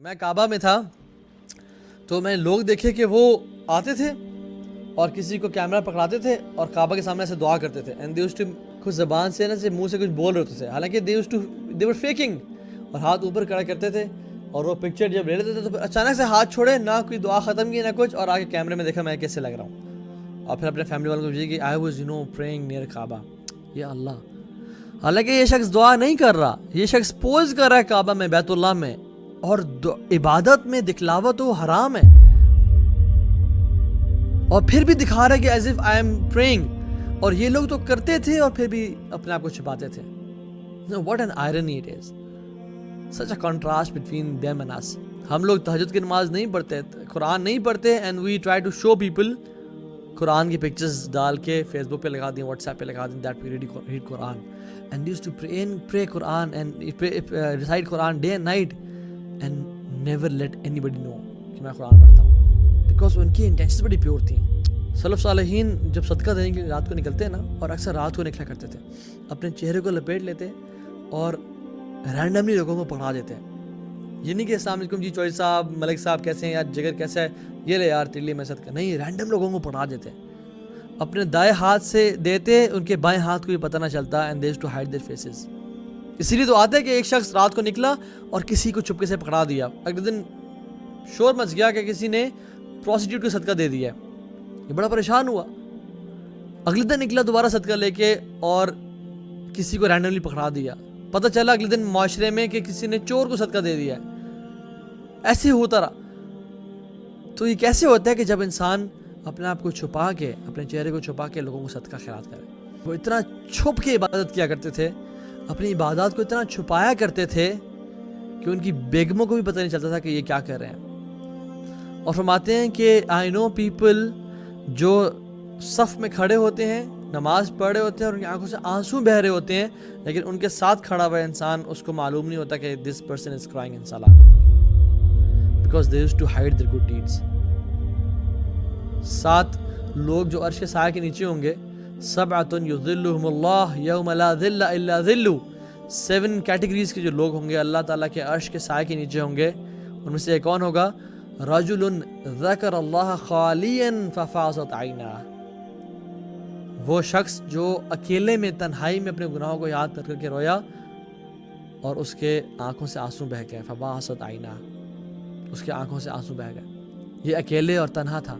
میں کعبہ میں تھا تو میں لوگ دیکھے کہ وہ آتے تھے اور کسی کو کیمرہ پکڑاتے تھے اور کعبہ کے سامنے ایسے دعا کرتے تھے اینڈ دے یوزڈ ٹو کچھ زبان سے نا سے منہ سے کچھ بول رہے ہوتے تھے، حالانکہ دے ور فیکنگ، اور ہاتھ اوپر کھڑا کرتے تھے اور وہ پکچر جب لے لیتے تھے تو پھر اچانک سے ہاتھ چھوڑے، نہ کوئی دعا ختم کی نہ کچھ، اور آگے کیمرے میں دیکھا میں کیسے لگ رہا ہوں، اور پھر اپنے فیملی والوں کو بھیجی کہ آئی واز پریئنگ نیئر کعبہ. یا اللہ، حالانکہ یہ شخص دعا نہیں کر رہا، یہ شخص پوز کر رہا ہے کعبہ میں، بیت اللہ میں، اور عبادت میں دکھلاوا تو حرام ہے، اور پھر بھی دکھا رہا ہے کہ as if I am praying, اور یہ لوگ تو کرتے تھے اور پھر بھی اپنے آپ کو چھپاتے تھے. What an irony it is, such a contrast between them and us. ہم لوگ تہجد کی نماز نہیں پڑھتے، قرآن نہیں پڑھتے، and we try to show people قرآن کی پکچرز ڈال کے فیس بک پہ لگا دیں، واٹس ایپ پہ لگا دیں دیٹ وی ریڈ قرآن اینڈ یوز ٹو پرے قرآن اینڈ ریسائٹ قرآن day and night and never let anybody know کہ میں قرآن پڑھتا ہوں، بیکاز ان کی انٹینشنز بڑی پیور تھیں. سلف صالحین جب صدقہ دینے کے لیے رات کو نکلتے ہیں نا، اور اکثر رات کو نکلا کرتے تھے، اپنے چہرے کو لپیٹ لیتے اور رینڈملی لوگوں کو پکڑا دیتے ہیں. یہ نہیں کہ السلام علیکم جی چوہدری صاحب، ملک صاحب کیسے ہیں یار، جگر کیسا ہے، یہ لے یار تیلی میں صدقہ، نہیں، رینڈم لوگوں کو پکڑا دیتے، اپنے دائیں ہاتھ سے دیتے، ان کے بائیں ہاتھ کو بھی پتہ نہ چلتا، and they used to hide their faces. اسی لیے تو آتا ہے کہ ایک شخص رات کو نکلا اور کسی کو چپکے سے پکڑا دیا، اگلے دن شور مچ گیا کہ کسی نے پروسٹیٹیوٹ کو صدقہ دے دیا ہے، یہ بڑا پریشان ہوا. اگلے دن نکلا دوبارہ صدقہ لے کے اور کسی کو رینڈملی پکڑا دیا، پتہ چلا اگلے دن معاشرے میں کہ کسی نے چور کو صدقہ دے دیا ہے. ایسے ہوتا رہا. تو یہ کیسے ہوتا ہے کہ جب انسان اپنے آپ کو چھپا کے، اپنے چہرے کو چھپا کے لوگوں کو صدقہ خیرات کرے. وہ اتنا چھپ کے عبادت کیا کرتے تھے، اپنی عبادات کو اتنا چھپایا کرتے تھے کہ ان کی بیگموں کو بھی پتہ نہیں چلتا تھا کہ یہ کیا کر رہے ہیں. اور فرماتے ہیں کہ آئی نو پیپل جو صف میں کھڑے ہوتے ہیں، نماز پڑھ رہے ہوتے ہیں اور ان کی آنکھوں سے آنسو بہہ رہے ہوتے ہیں، لیکن ان کے ساتھ کھڑا ہوا انسان، اس کو معلوم نہیں ہوتا کہ this person is crying in صلاۃ، because they used to hide their good deeds. 7 لوگ جو عرش کے سائے کے نیچے ہوں گے، سبعۃ یظلھم اللہ یوم لا ظل الا ظلہ، 7 کیٹیگریز کے جو لوگ ہوں گے اللہ تعالیٰ کے عرش کے سائے کے نیچے ہوں گے. ان میں سے ایک کون ہوگا؟ رجل ذکر اللہ خالیا ففاضت عیناہ، وہ شخص جو اکیلے میں تنہائی میں اپنے گناہوں کو یاد کر کے رویا اور اس کے آنکھوں سے آنسو بہہ گئے، ففاضت عیناہ، اس کے آنکھوں سے آنسو بہہ گئے. یہ اکیلے اور تنہا تھا.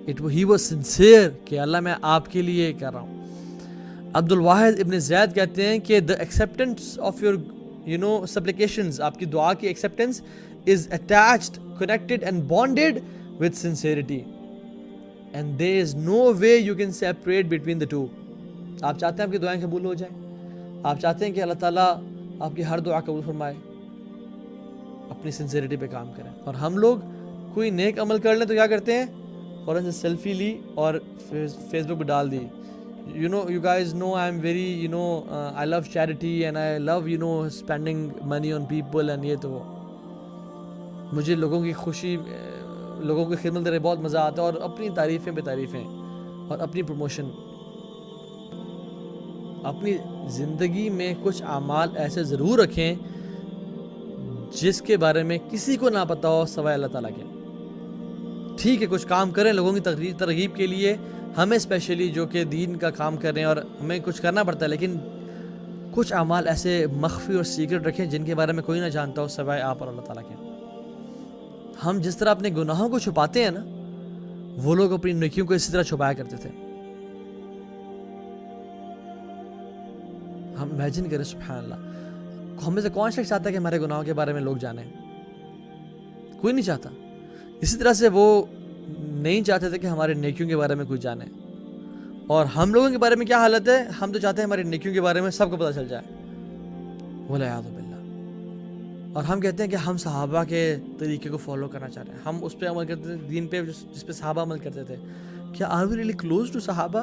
He was sincere کہ اللہ میں آپ کے لیے کر رہا ہوں. عبد الواحد ابن زید کہتے ہیں کہ the acceptance of your supplications، آپ کی دعا کی acceptance is attached, connected and bonded with sincerity and there is no way you can separate between the two. آپ چاہتے ہیں آپ کی دعائیں قبول ہو جائیں، آپ چاہتے ہیں کہ اللہ تعالیٰ آپ کی ہر دعا قبول فرمائے، اپنی سنسیریٹی پہ کام کریں. اور ہم لوگ کوئی نیک عمل کر لیں تو کیا کرتے ہیں؟ فوراً سے سیلفی لی اور فیس بک پہ ڈال دی. You guys know I'm very I love charity and I love spending money on people and یہ تو مجھے لوگوں کی خوشی، لوگوں کی خدمت کرنے بہت مزہ آتا ہے، اور اپنی تعریفیں بے تعریفیں اور اپنی پروموشن. اپنی زندگی میں کچھ اعمال ایسے ضرور رکھیں جس کے بارے میں کسی کو نہ پتہ ہو سوائے اللہ تعالیٰ کے. ٹھیک ہے، کچھ کام کریں لوگوں کی ترغیب کے لیے، ہمیں اسپیشلی جو کہ دین کا کام کر رہے ہیں اور ہمیں کچھ کرنا پڑتا ہے، لیکن کچھ اعمال ایسے مخفی اور سیکرٹ رکھیں جن کے بارے میں کوئی نہ جانتا ہو سوائے آپ اور اللہ تعالیٰ کے. ہم جس طرح اپنے گناہوں کو چھپاتے ہیں نا، وہ لوگ اپنی نیکیوں کو اسی طرح چھپایا کرتے تھے. ہم امیجن کریں، سبحان اللہ، ہم میں سے کون شخص چاہتا ہے کہ ہمارے گناہوں کے بارے میں لوگ جانیں؟ کوئی نہیں چاہتا. اسی طرح سے وہ نہیں چاہتے تھے کہ ہمارے نیکیوں کے بارے میں کوئی جانے. اور ہم لوگوں کے بارے میں کیا حالت ہے؟ ہم تو چاہتے ہیں ہماری نیکیوں کے بارے میں سب کو پتہ چل جائے، والعیاذ باللہ. اور ہم کہتے ہیں کہ ہم صحابہ کے طریقے کو فالو کرنا چاہ رہے ہیں، ہم اس پہ عمل کرتے تھے، دین پہ جس پہ صحابہ عمل کرتے تھے. کیا are we really close to صحابہ؟